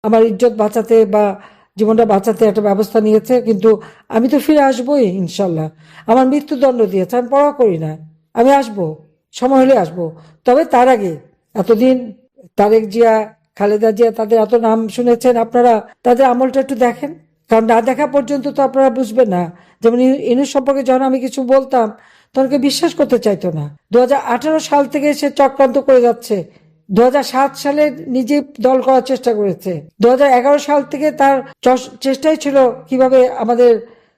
আমার ইজ্জত বাঁচাতে বা জীবনটা বাঁচাতে একটা ব্যবস্থা নিয়েছে, কিন্তু আমি তো ফিরে আসবোই ইনশাল্লাহ। আমার মৃত্যুদণ্ড দিয়েছে, আমি পরোয়া করি না, আমি আসবো, সময় হলে আসবো। তবে তার আগে এতদিন তারেক জিয়া, খালেদা জিয়া, তাদের এত নাম শুনেছেন আপনারা, তাদের আমলটা একটু দেখেন। কারণ না দেখা পর্যন্ত তো আপনারা বুঝবেন না। যেমন ইনুস সম্পর্কে যখন আমি কিছু বলতাম তখন কেউ বিশ্বাস করতে চাইতো না। 2018 সাল থেকে সে চক্রান্ত করে যাচ্ছে। 2007 সালে নিজে দল করার চেষ্টা করেছে। 2011 সাল থেকে তার চেষ্টাই ছিল কিভাবে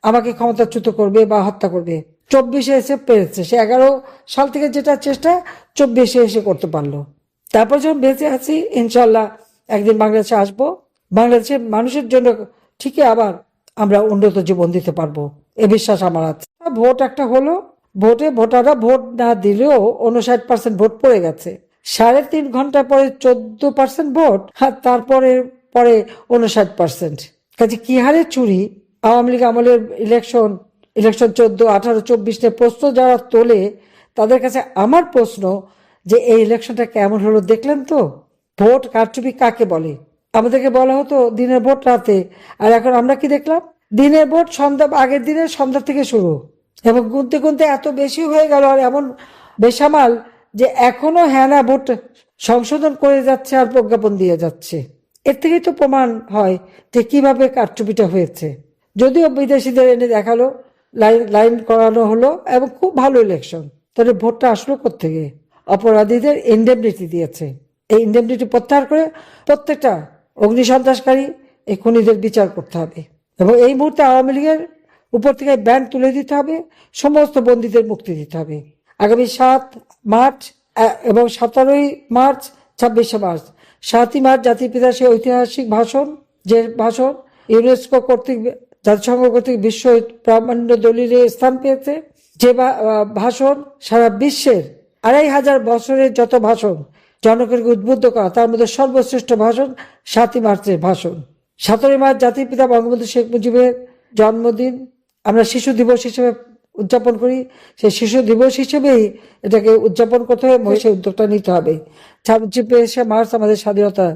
আমাকে ক্ষমতাচ্যুত করবে বা হত্যা করবে। 24-এ এসে পেরেছে। সে 11 সাল থেকে যেটা চেষ্টা 24-এ এসে করতে পারলো। তারপর যখন বেঁচে আছি, ইনশাল্লাহ একদিন বাংলাদেশে আসবো। বাংলাদেশের মানুষের জন্য ঠিকই আবার আমরা উন্নত জীবন দিতে পারবো, এ বিশ্বাস আমার আছে। ভোট একটা হলো, ভোটে ভোটাররা ভোট না দিলেও 59% ভোট পড়ে গেছে। 3.5 ঘন্টা পরে 14% ভোট, আর তারপরে পরে 59%। কাজে কি হারে চুরি! আওয়ামী লীগ আমলের ইলেকশন 14, 18, 24 নিয়ে প্রশ্ন যারা তোলে তাদের কাছে আমার প্রশ্ন যে এই ইলেকশনটা কেমন হলো দেখলেন তো? ভোট কারচুপি কাকে বলে? আমাদেরকে বলা হতো দিনের ভোট রাতে, আর এখন আমরা কি দেখলাম? দিনের ভোট সন্ধ্যা, আগের দিনের সন্ধ্যা থেকে শুরু, এবং গুনতে গুনতে এত বেশি হয়ে গেল আর এমন বেসামাল যে এখনো হ্যানা ভোট সংশোধন করে যাচ্ছে আর প্রজ্ঞাপন দিয়ে যাচ্ছে। এর থেকেই তো প্রমাণ হয় যে কিভাবে কারচুপিটা হয়েছে। যদিও বিদেশিদের এনে দেখালো, লাইন লাইন করানো হলো এবং খুব ভালো ইলেকশন। তাহলে ভোটটা আসলো কোত্থেকে? অপরাধীদের ইন্ডেমনিটি দিয়েছে। এই ইন্ডেমনিটি প্রত্যাহার করে প্রত্যেকটা অগ্নিসন্ত্রাসকারী, এই খুনিদের বিচার করতে হবে, এবং এই মুহূর্তে আওয়ামী লীগের উপর থেকে ব্যান তুলে দিতে হবে, সমস্ত বন্দীদের মুক্তি দিতে হবে। আগামী 7 মার্চ এবং 17 মার্চ, 26 মার্চ, 7ই মার্চ জাতির পিতার সেই ঐতিহাসিক ভাষণ, যে ভাষণ ইউনেস্কো কর্তৃক, জাতিসংঘ কর্তৃক বিশ্ব প্রামাণ্য দলিলে স্থান পেয়েছে, যে ভাষণ সারা বিশ্বের 2500 বছরের যত ভাষণ জনগণকে উদ্বুদ্ধ করা, তার মধ্যে সর্বশ্রেষ্ঠ ভাষণ 7ই মার্চের ভাষণ। 17 মার্চ জাতির পিতা বঙ্গবন্ধু শেখ মুজিবের জন্মদিন, আমরা শিশু দিবস হিসেবে উদযাপন করি। সেই শিশু দিবস হিসেবেই এটাকে উদযাপন করতে হবে, সেই উদ্যোগটা নিতে হবে। 26 মার্চ আমাদের স্বাধীনতা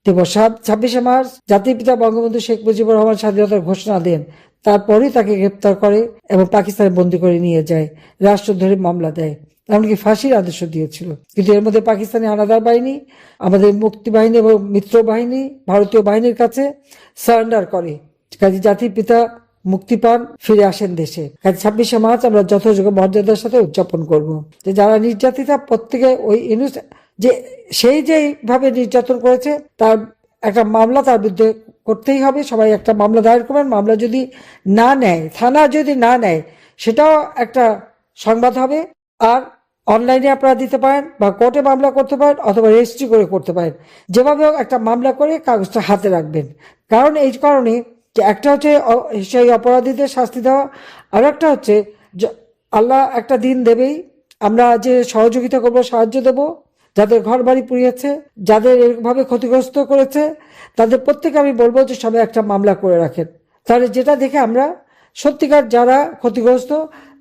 দিবস। 26 মার্চ জাতির পিতা বঙ্গবন্ধু শেখ মুজিবুর রহমান স্বাধীনতার ঘোষণা দেন, তারপরেই তাকে গ্রেপ্তার করে এবং পাকিস্তানে বন্দী করে নিয়ে যায়, রাষ্ট্রদ্রোহী মামলা দেয়, এমনকি ফাঁসির আদেশ দিয়েছিল। কিন্তু এর মধ্যে পাকিস্তানি হানাদার বাহিনী আমাদের মুক্তি বাহিনী এবং মিত্র বাহিনী ভারতীয় বাহিনীর কাছে সারেন্ডার করে। কাজে জাতির পিতা মুক্তি পান, ফিরে আসেন দেশে। কাজে 26 মার্চ আমরা যথাযোগ্য মর্যাদার সাথে উদযাপন করব। যে যারা নির্যাতিতা, প্রত্যেকে ওই ইনুস যে সেই যেভাবে নির্যাতন করেছে তার একটা মামলা তার বিরুদ্ধে করতেই হবে। সবাই একটা মামলা দায়ের করবেন। মামলা যদি না নেয়, থানা যদি না নেয়, সেটাও একটা সংবাদ হবে। আর অনলাইনে আপনারা দিতে পারেন বা কোর্টে মামলা করতে পারেন অথবা রেজিস্ট্রি করে করতে পারেন। যেভাবে হোক একটা মামলা করে কাগজটা হাতে রাখবেন। কারণ এই কারণে যে একটা হচ্ছে সেই অপরাধীদের শাস্তি দেওয়া, আর একটা হচ্ছে আল্লাহ একটা দিন দেবেই, আমরা যে সহযোগিতা করব, সাহায্য দেব, যাদের ঘর বাড়ি পুড়িয়েছে, যাদের এরভাবে ক্ষতিগ্রস্ত করেছে, তাদের প্রত্যেকে আমি বলবো যে সবাই একটা মামলা করে রাখেন। তাহলে যেটা দেখে আমরা সত্যিকার যারা ক্ষতিগ্রস্ত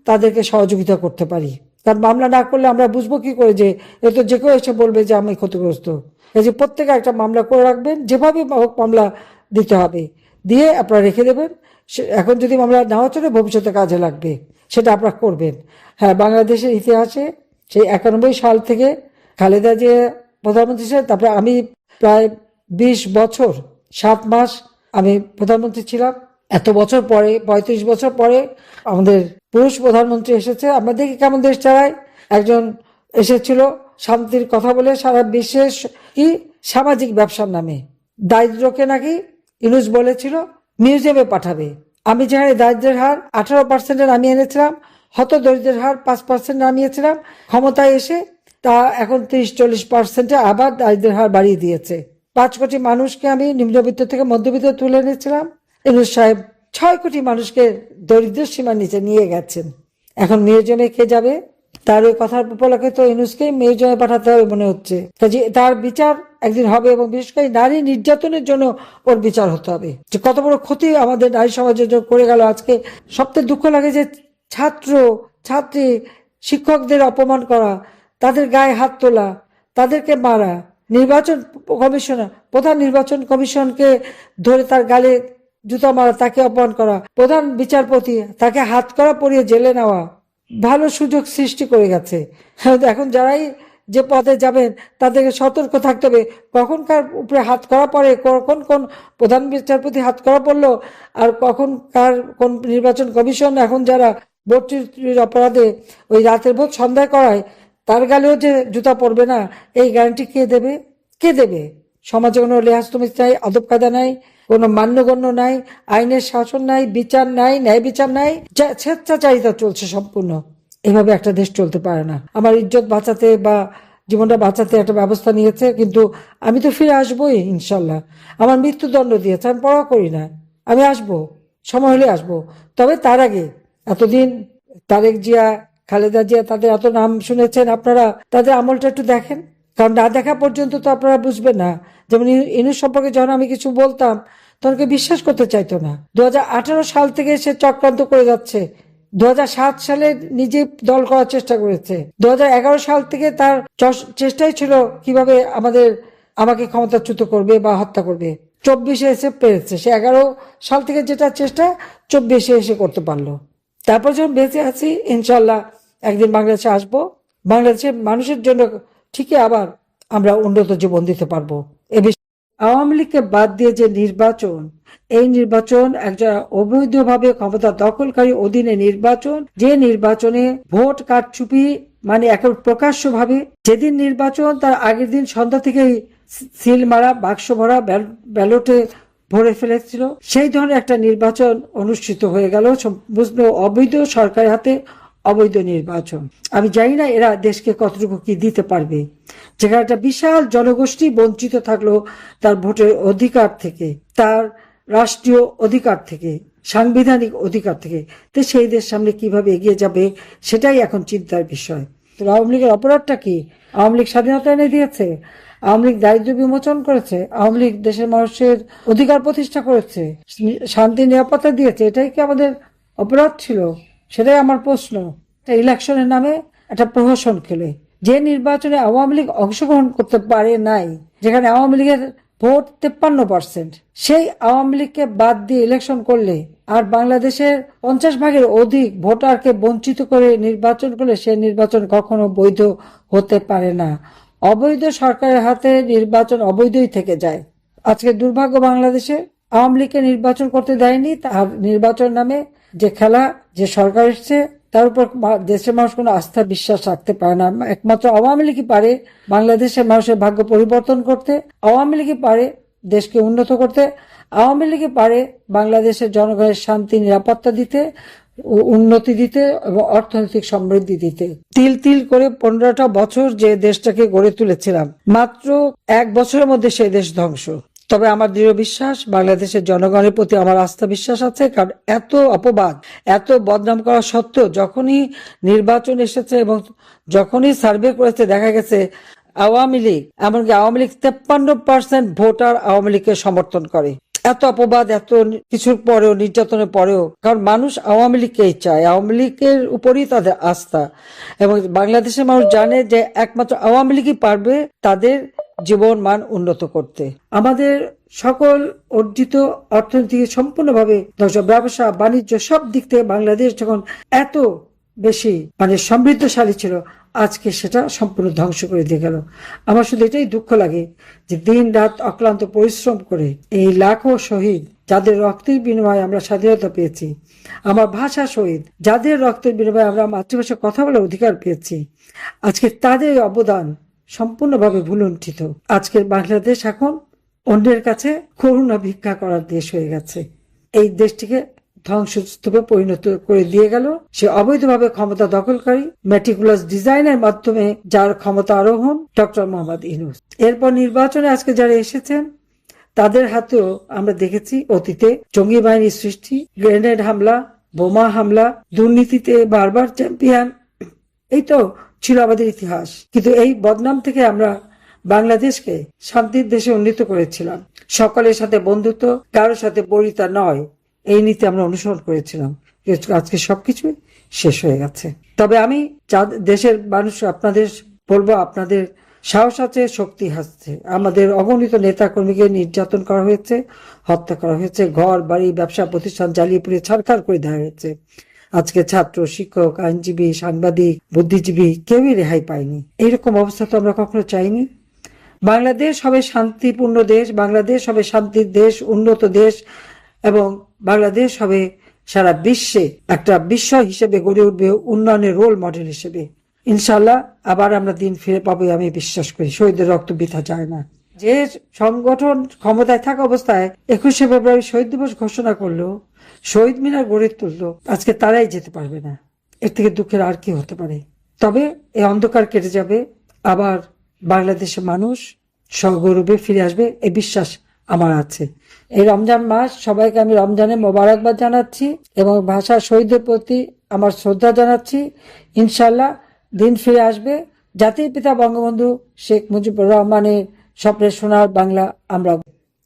তাদেরকে সহযোগিতা করতে পারি। তার মামলা না করলে আমরা বুঝবো কি করে যে এ তো যে কেউ এসে বলবে যে আমি ক্ষতিগ্রস্ত। এই যে প্রত্যেকে একটা মামলা করে রাখবেন, যেভাবে হোক মামলা দিতে হবে, দিয়ে আপনারা রেখে দেবেন। এখন যদি মামলা নাও চলে, ভবিষ্যতে কাজে লাগবে, সেটা আপনারা করবেন। হ্যাঁ, বাংলাদেশের ইতিহাসে সেই 91 সাল থেকে খালেদা জিয়া প্রধানমন্ত্রী ছিলেন, তারপরে আমি প্রায় 20 বছর 7 মাস আমি প্রধানমন্ত্রী ছিলাম। এত বছর পরে, 35 বছর পরে আমাদের পুরুষ প্রধানমন্ত্রী এসেছে। আমরা দেখি কেমন দেশ চালায়। একজন এসেছিল শান্তির কথা বলে সারা বিশ্বের কি সামাজিক ব্যবসার নামে, দারিদ্রকে নাকি ইউনুস বলেছিল মিউজিয়ামে পাঠাবে। আমি যেখানে দারিদ্রের হার 18% নামিয়ে এনেছিলাম, হত দরিদ্রের হার 5% নামিয়েছিলাম, ক্ষমতায় এসে তা এখন 30-40% আবার দারিদ্রের হার বাড়িয়ে দিয়েছে। 5 কোটি মানুষকে আমি নিম্নবিত্ত থেকে মধ্যবিত্ত তুলে এনেছিলাম। ইউনুস সাহেব 6 কোটি মানুষকে দরিদ্রের সীমার নিচে নিয়ে গেছেন। এখন মিউজিয়ামে কে যাবে? তার ওই কথার উপলক্ষে তো ইউনুসকে মিউজিয়ামে পাঠাতে হবে মনে হচ্ছে। কাজে তার বিচার একদিন হবে, এবং বিশেষ করে নারী নির্যাতনের জন্য ওর বিচার হতে হবে। যে কত বড় ক্ষতি আমাদের নারী সমাজের জন্য করে গেল। আজকে সবচেয়ে দুঃখ লাগে যে ছাত্র ছাত্রী শিক্ষকদের অপমান করা, তাদের গায়ে হাত তোলা, তাদেরকে মারা, নির্বাচন কমিশনার, প্রধান নির্বাচন কমিশনকে ধরে তার গালে জুতা মারা, তাকে অপমান করা, প্রধান বিচারপতি তাকে হাত করা পরিয়ে জেলে নেওয়া, ভালো সুযোগ সৃষ্টি করে গেছে। এখন যারাই যে পদে যাবেন তাদেরকে সতর্ক থাকতে হবে, কখন কার উপরে হাত করা পড়ে, কখন কোন প্রধান বিচারপতি হাত করা পড়লো, আর কখন কার কোন নির্বাচন কমিশন এখন যারা ভোট চুরির অপরাধে ওই রাতের ভোট সন্ধ্যায় করায় তার গালেও যে জুতা পড়বে না, এই গ্যারান্টি কে দেবে? কে দেবে? সমাজে কোনো লেহাজ তমিজ নাই, আদব কায়দা নাই, কোনো মান্যগণ্য নাই, আইনের শাসন নাই, বিচার নাই, ন্যায় বিচার নাই, স্বেচ্ছাচারিতা চলছে সম্পূর্ণ। এভাবে একটা দেশ চলতে পারে না। আমার ইজ্জত বাঁচাতে বা জীবনটা বাঁচাতে একটা ব্যবস্থা নিয়েছে, কিন্তু আমি তো ফিরে আসবোই ইনশাল্লাহ। আমার মৃত্যুদণ্ড দিয়েছে, আমি পরোয়া করি না, আমি আসবো, সময় হলে আসবো। তবে তার আগে এতদিন তারেক জিয়া, খালেদা জিয়া, তাদের এত নাম শুনেছেন আপনারা, তাদের আমলটা একটু দেখেন, কারণ না দেখা পর্যন্ত তো আপনারা বুঝবেন না। যেমন ইনুস সম্পর্কে যখন আমি কিছু বলতাম তখন কেউ বিশ্বাস করতে চাইতো না। 2018 সাল থেকে সে চক্রান্ত করে যাচ্ছে, 2007 সালে নিজে দল করার চেষ্টা করেছে, 2011 সাল থেকে তার চেষ্টাই ছিল কিভাবে আমাকে ক্ষমতাচ্যুত করবে বা হত্যা করবে। 24-এ এসে পেরেছে, সে 11 সাল থেকে যেটা চেষ্টা 24-এ এসে করতে পারলো। তারপর যখন বেঁচে আছি ইনশাল্লাহ একদিন বাংলাদেশে আসবো, বাংলাদেশের মানুষের জন্য ঠিকই আবার আমরা উন্নত জীবন দিতে পারবো। আওয়ামী লীগকে বাদ দিয়ে যে নির্বাচন, এই নির্বাচন একজন অবৈধভাবে ক্ষমতা দখলকারী অধীনে নির্বাচন, যে নির্বাচনে ভোট কারচুপি মানে একেবারে প্রকাশ্যভাবে, যেদিন নির্বাচন তার আগের দিন সন্ধ্যা থেকেই সিল মারা, বাক্স ভরা, ব্যালটে ভরে ফেলেছিল, সেই ধরনের একটা নির্বাচন অনুষ্ঠিত হয়ে গেল সম্পূর্ণ অবৈধ সরকারের হাতে, অবৈধ নির্বাচন। আমি জানি না এরা দেশকে কতটুকু কি দিতে পারবে, যেখানে একটা বিশাল জনগোষ্ঠী বঞ্চিত থাকলো তার ভোটের অধিকার থেকে, তার রাষ্ট্রীয় অধিকার থেকে, সাংবিধানিক অধিকার থেকে। তো সেই দেশ সামনে কিভাবে এগিয়ে যাবে সেটাই এখন চিন্তার বিষয়। তো আওয়ামী লীগের অপরাধটা কি? আওয়ামী লীগ স্বাধীনতা এনে দিয়েছে, আওয়ামী লীগ দারিদ্র বিমোচন করেছে, আওয়ামী লীগ দেশের মানুষের অধিকার প্রতিষ্ঠা করেছে, শান্তি নিরাপত্তা দিয়েছে, এটাই কি আমাদের অপরাধ ছিল? সেটাই আমার প্রশ্ন। ইলেকশনের নামে একটা প্রহসন খেলে যে নির্বাচনে আওয়ামী লীগ অংশগ্রহণ করতে পারে নাই, যেখানে আওয়ামী লীগের ভোট 53%, সেই আওয়ামী লীগকে বাদ দিয়ে ইলেকশন করলে আর বাংলাদেশের 50 ভাগের অধিক ভোটারকে বঞ্চিত করে নির্বাচন করলে সে নির্বাচন কখনো বৈধ হতে পারে না। অবৈধ সরকারের হাতে নির্বাচন অবৈধই থেকে যায়। আজকে দুর্ভাগ্য, বাংলাদেশে আওয়ামী লীগকে নির্বাচন করতে দেয়নি, তার নির্বাচন নামে যে খেলা, যে সরকার এসছে তার উপর দেশের মানুষ কোনো আস্থা বিশ্বাস রাখতে পারে না। একমাত্র আওয়ামী লীগই পারে বাংলাদেশের মানুষের ভাগ্য পরিবর্তন করতে, আওয়ামী লীগই পারে দেশকে উন্নত করতে, আওয়ামী লীগই পারে বাংলাদেশের জনগণের শান্তি নিরাপত্তা দিতে, উন্নতি দিতে এবং অর্থনৈতিক সমৃদ্ধি দিতে। তিল তিল করে 15টা বছর যে দেশটাকে গড়ে তুলেছিলাম, মাত্র 1 বছরের মধ্যে সেই দেশ ধ্বংস। তবে আমার দৃঢ় বিশ্বাস, বাংলাদেশের জনগণের প্রতি আমার আস্থা বিশ্বাস আছে, কারণ এত অপবাদ, এত বদনাম করা সত্ত্বেও যখনই নির্বাচন এসেছে এবং যখনই সার্ভে করেছে দেখা গেছে আওয়ামী লীগ, এমনকি আওয়ামী লীগ 53% ভোটার আওয়ামী লীগকে সমর্থন করে। এত অপবাদ, এত কিছুর পরেও, নির্যাতনের পরেও, কারণ মানুষ আওয়ামী লীগকেই চায়, আওয়ামী লীগের উপরই তাদের আস্থা। এবং বাংলাদেশের মানুষ জানে যে একমাত্র আওয়ামী লীগই পারবে তাদের জীবন মান উন্নত করতে। আমাদের সকল অর্জিত অর্থনীতি সম্পূর্ণভাবে ব্যবসা বাণিজ্য সব দিক থেকে বাংলাদেশ যখন এত বেশি সমৃদ্ধশালী ছিল, আজকে সেটা সম্পূর্ণ ধ্বংস করে দিয়ে গেল। আমার শুধু এটাই দুঃখ লাগে যে দিন রাত অক্লান্ত পরিশ্রম করে এই লাখো শহীদ, যাদের রক্তের বিনিময়ে আমরা স্বাধীনতা পেয়েছি, আমার ভাষা শহীদ, যাদের রক্তের বিনিময়ে আমরা মাতৃভাষায় কথা বলার অধিকার পেয়েছি, আজকে তাদের অবদান সম্পূর্ণভাবে ভুলুণ্ঠিত। আজকের বাংলাদেশ এখন অন্যের কাছে করুণা ভিক্ষা করার দেশ হয়ে গেছে। এই দেশটিকে ধ্বংসস্তূপে পরিণত করে দিয়ে গেল সে অবৈধভাবে ক্ষমতা দখলকারী, মেটিকুলাস ডিজাইনের মাধ্যমে যার ক্ষমতা আরোহণ ডক্টর মোহাম্মদ ইউনূস। এরপর নির্বাচনে আজকে যারা এসেছেন তাদের হাতেও আমরা দেখেছি অতীতে জঙ্গি বাহিনীর সৃষ্টি, গ্রেনেড হামলা, বোমা হামলা, দুর্নীতিতে বারবার চ্যাম্পিয়ন, এই তো ছিল আমাদের ইতিহাস। কিন্তু এই বদনাম থেকে আমরা বাংলাদেশকে শান্তির দেশে উন্নীত করেছিলাম। সকলের সাথে বন্ধুত্ব, কারোর সাথে বরিতা নয়, এই নীতি আমরা অনুসরণ করেছিলাম। আজকে সবকিছু শেষ হয়ে গেছে। তবে আমি দেশের মানুষ আপনাদের বলবো, আপনাদের সাহস আছে, শক্তি আছে। আমাদের অগণিত নেতা কর্মীকে নির্যাতন করা হয়েছে, হত্যা করা হয়েছে, ঘর বাড়ি ব্যবসা প্রতিষ্ঠান জ্বালিয়ে পুড়িয়ে ছারখার করে দেওয়া হয়েছে। আজকে ছাত্র, শিক্ষক, আইনজীবী, সাংবাদিক, বুদ্ধিজীবী কেউই রেহাই পায়নি। এইরকম অবস্থা তো আমরা কখনো চাইনি। বাংলাদেশ হবে শান্তিপূর্ণ দেশ, বাংলাদেশ হবে শান্তির দেশ, উন্নত দেশ, এবং বাংলাদেশ হবে সারা বিশ্বে একটা বিশ্ব হিসেবে গড়ে উঠবে, উন্নয়নের রোল মডেল হিসেবে। ইনশাল্লাহ আবার আমরা দিন ফিরে পাবো, আমি বিশ্বাস করি। শহীদের রক্ত বৃথা যায় না। যে সংগঠন ক্ষমতায় থাকা অবস্থায় 21শে ফেব্রুয়ারি শহীদ দিবস ঘোষণা করলো, শহীদ মিনার গড়ে তুললো, আজকে তারাই যেতে পারবে না। এর থেকে দুঃখের আর কি হতে পারে? তবে এই অন্ধকার কেটে যাবে, আবার বাংলাদেশের মানুষ সগৌরবে ফিরে আসবে, এই বিশ্বাস আমার আছে। এই রমজান মাস সবাইকে আমি রমজানের মোবারকবাদ জানাচ্ছি এবং ভাষা শহীদদের প্রতি আমার শ্রদ্ধা জানাচ্ছি। ইনশাল্লাহ দিন ফিরে আসবে, জাতির পিতা বঙ্গবন্ধু শেখ মুজিবুর রহমানের স্বপ্নের সোনার বাংলা আমরা।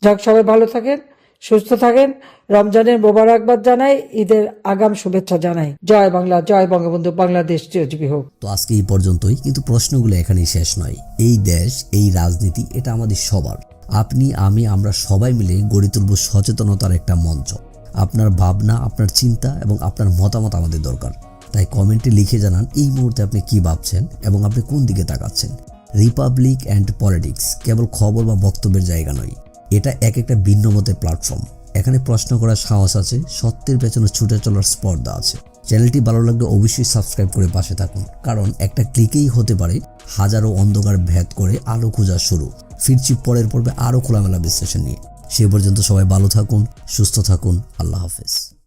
যাক, সবাই ভালো থাকেন, সুস্থ থাকেন। রমজানের মোবারকবাদ জানাই, ঈদের আগাম শুভেচ্ছা জানাই। জয় বাংলা, জয় বঙ্গবন্ধু, বাংলাদেশ চিরজীবী হোক। তো আজকে এই পর্যন্তই, কিন্তু প্রশ্নগুলো এখানেই শেষ নয়। এই দেশ, এই রাজনীতি, এটা আমাদের সবার। আপনি, আমি, আমরা সবাই মিলে গড়ে তুলব সচেতনতার একটা মঞ্চ। আপনার ভাবনা, আপনার চিন্তা এবং আপনার মতামত আমাদের দরকার। তাই কমেন্টে লিখে জানান এই মুহূর্তে আপনি কি ভাবছেন এবং আপনি কোন দিকে তাকাচ্ছেন। রিপাবলিক অ্যান্ড পলিটিক্স কেবল খবর বা বক্তব্যের জায়গা নয়, এটা এক একটা ভিন্ন মতের প্ল্যাটফর্ম। এখানে প্রশ্ন করার সাহস আছে, সত্যের পেছনে ছুটে চলার স্পর্ধা আছে। চ্যানেলটি ভালো লাগলে অবশ্যই সাবস্ক্রাইব করে পাশে থাকুন, কারণ একটা ক্লিকেই হতে পারে হাজারো অন্ধকার ভেদ করে আলো খোঁজা শুরু। ফিরছি পরের পর্বে আরও খোলামেলা বিশ্লেষণ নিয়ে। সে পর্যন্ত সবাই ভালো থাকুন, সুস্থ থাকুন। আল্লাহ হাফেজ।